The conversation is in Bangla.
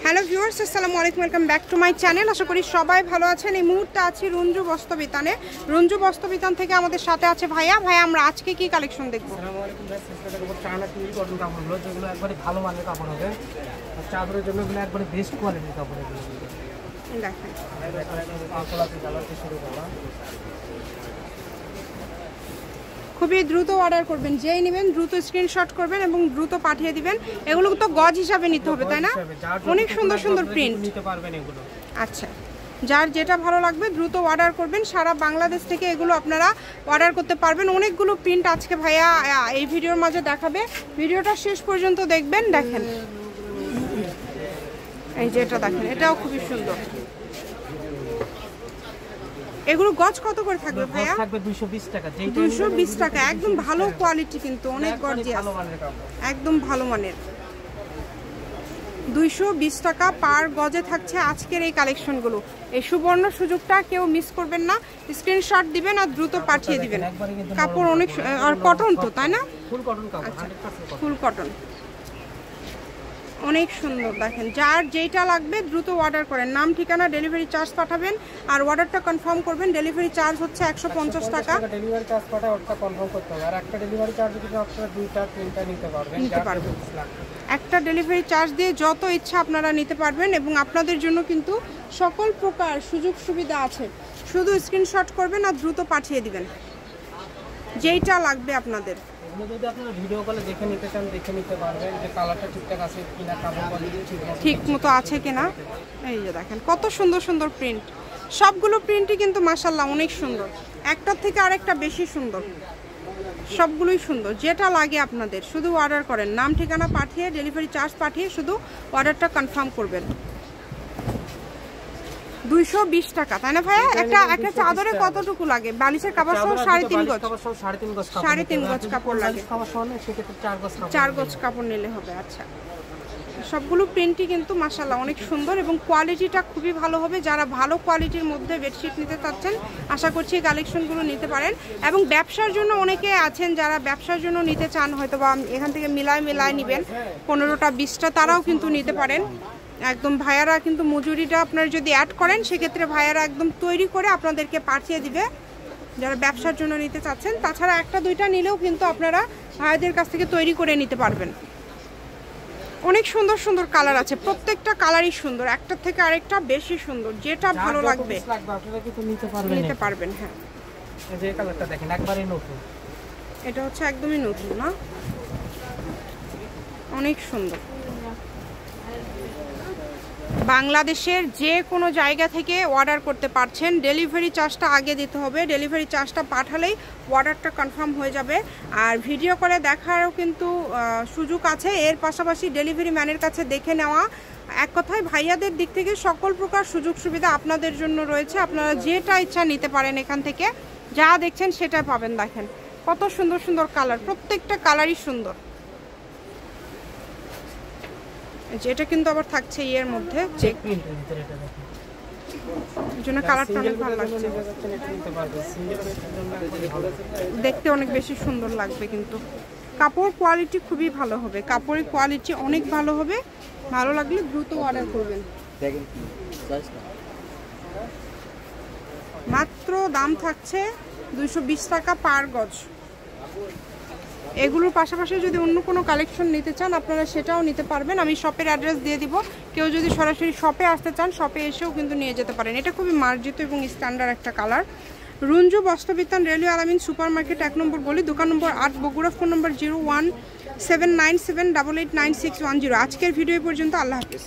হ্যালো ভিউয়ার্স, আসসালামু আলাইকুম, welcome back to my channel. আশা করি সবাই ভালো আছেন। এই মুহূর্তে আছি রঞ্জু বস্ত্রবিতানে। রঞ্জু বস্ত্রবিতান থেকে আমাদের সাথে আছে ভাইয়া। আমরা আজকে কি কালেকশন দেখব? আসসালামু আলাইকুম গাইস, আজকে দেখব চায়না টিভি কটন কাপড়গুলো, যেগুলো একবারে ভালো মানের কাপড় হবে। আর চাদরের জন্য এগুলো একবারে বেস্ট কোয়ালিটির কাপড় এগুলো। দেখেন পাঁচলাতে কালারটি শুরু করা। খুবই দ্রুত অর্ডার করবেন, যেই নেবেন দ্রুত স্ক্রিনশট করবেন এবং দ্রুত পাঠিয়ে দিবেন। এগুলো তো গজ হিসাবে নিতে হবে, তাই না? অনেক সুন্দর সুন্দর প্রিন্ট নিতে পারবেন এগুলো। আচ্ছা, যার যেটা ভালো লাগবে দ্রুত অর্ডার করবেন। সারা বাংলাদেশ থেকে এগুলো আপনারা অর্ডার করতে পারবেন। অনেকগুলো প্রিন্ট আজকে ভাইয়া এই ভিডিওর মাঝে দেখাবে, ভিডিওটা শেষ পর্যন্ত দেখবেন। দেখেন এই যে এটা দেখেন, এটাও খুবই সুন্দর। এগুলো গজ কত করে থাকবে ভাইয়া? থাকবে 220 টাকা। 220 টাকা, একদম ভালো কোয়ালিটি, কিন্তু অনেক গর্জিয়াস, একদম ভালো মানের। 220 টাকা পার গজে থাকছে আজকের এই কালেকশনগুলো। এই সুবর্ণ সুযোগটা কেউ মিস করবেন না। স্ক্রিনশট দিবেন আর দ্রুত পাঠিয়ে দিবেন। কাপড় অনেক, আর কটন তো, তাই না? ফুল কটন কাপড়, আচ্ছা, 100% ফুল কটন, অনেক সুন্দর। দেখেন যার যেটা লাগবে দ্রুত অর্ডার করেন। নাম, ঠিকানা, ডেলিভারি চার্জ পাঠাবেন আর অর্ডারটা কনফার্ম করবেন। ডেলিভারি চার্জ হচ্ছে 150 টাকা। ডেলিভারি চার্জ পাঠায় ওটা কনফার্ম করতে হবে। আর একটা ডেলিভারি চার্জ যদি আপনারা 2টা 3টা নিতে পারবেন। একটা ডেলিভারি চার্জ দিয়ে যত ইচ্ছা আপনারা নিতে পারবেন এবং আপনাদের জন্য কিন্তু সকল প্রকার সুযোগ সুবিধা আছে। শুধু স্ক্রিনশট করবেন আর দ্রুত পাঠিয়ে দিবেন যেইটা লাগবে আপনাদের। যদি আপনারা ভিডিও কলে দেখে নিতে চান, দেখে নিতে পারবেন যে কালারটা ঠিকঠাক আছে কিনা, কাপড় কোয়ালিটি ঠিক মতো আছে কিনা। এই যে দেখেন কত সুন্দর সুন্দর প্রিন্ট, সবগুলো প্রিন্টই কিন্তু মাশাআল্লাহ অনেক সুন্দর, একটার থেকে আরেকটা বেশি সুন্দর, সবগুলোই সুন্দর। যেটা লাগে আপনাদের শুধু অর্ডার করেন, নাম ঠিকানা পাঠিয়ে ডেলিভারি চার্জ পাঠিয়ে শুধু অর্ডারটা কনফার্ম করবেন। 220 টাকা, তাই না ভাইয়া? একটা চাদরে কতটুকু লাগে? বালিশের কাপড় সহ 3.5 গজ, 3.5 গজ কাপড় লাগে। 4 গজ কাপড় নিলে হবে। আচ্ছা, সবগুলো প্রিন্টই কিন্তু মাশাআল্লাহ অনেক সুন্দর এবং কোয়ালিটিটা খুবই ভালো হবে। যারা ভালো কোয়ালিটির মধ্যে বেডশিট নিতে চাচ্ছেন, আশা করছি এই কালেকশনগুলো নিতে পারেন। এবং ব্যবসার জন্য অনেকে আছেন যারা ব্যবসার জন্য নিতে চান, হয়তো বা এখান থেকে মিলায় নেবেন 15টা 20টা, তারাও কিন্তু নিতে পারেন। একদম ভাইয়ারা কিন্তু মজুরিটা আপনারা যদি অ্যাড করেন, সেক্ষেত্রে ভাইয়ারা একদম তৈরি করে আপনাদেরকে পাঠিয়ে দিবে যারা ব্যবসার জন্য নিতে চাচ্ছেন। তাছাড়া একটা দুইটা নিলেও কিন্তু আপনারা ভাইয়াদের কাছ থেকে তৈরি করে নিতে পারবেন। অনেক সুন্দর সুন্দর কালার আছে, প্রত্যেকটা কালারই সুন্দর, একটার থেকে আরেকটা বেশি সুন্দর। যেটা ভালো লাগবে নিতে পারবেন। হ্যাঁ, এই যে কালারটা দেখেন, একবারই নতুন। এটা হচ্ছে একদমই নতুন না, অনেক সুন্দর। বাংলাদেশের যে কোনো জায়গা থেকে অর্ডার করতে পারছেন। ডেলিভারি চার্জটা আগে দিতে হবে, ডেলিভারি চার্জটা পাঠালেই অর্ডারটা কনফার্ম হয়ে যাবে। আর ভিডিও করে দেখারও কিন্তু সুযোগ আছে। এর পাশাপাশি ডেলিভারি ম্যানের কাছে দেখে নেওয়া, এক কথায় ভাইয়াদের দিক থেকে সকল প্রকার সুযোগ সুবিধা আপনাদের জন্য রয়েছে। আপনারা যেটা ইচ্ছা নিতে পারেন, এখান থেকে যা দেখছেন সেটা পাবেন। দেখেন কত সুন্দর সুন্দর কালার, প্রত্যেকটা কালারই সুন্দর। যেটা কিন্তু আবার থাকছে এর মধ্যে চেক প্রিন্টের ভিতরে, এটা দেখেন, এই জন্য কালারটা অনেক ভালো লাগছে, দেখতে অনেক বেশি সুন্দর লাগবে। কিন্তু কাপড় কোয়ালিটি খুবই ভালো হবে, কাপড়ের কোয়ালিটি অনেক ভালো হবে। ভালো লাগলে দ্রুত অর্ডার করবেন। মাত্র দাম থাকছে 220 টাকা পার গজ। এগুলোর পাশাপাশি যদি অন্য কোনো কালেকশন নিতে চান আপনারা সেটাও নিতে পারবেন। আমি শপের অ্যাড্রেস দিয়ে দিব, কেউ যদি সরাসরি শপে আসতে চান শপে এসেও কিন্তু নিয়ে যেতে পারেন। এটা খুবই মার্জিত এবং স্ট্যান্ডার্ড একটা কালার। রঞ্জু বস্ত্রবিতান, রেলওয়ে আলামিন সুপার মার্কেট, 1 নম্বর গলি, দোকান নম্বর 8, বগুড়া। ফোন নম্বর 01797889610। আজকের ভিডিও পর্যন্ত, আল্লাহ হাফেজ।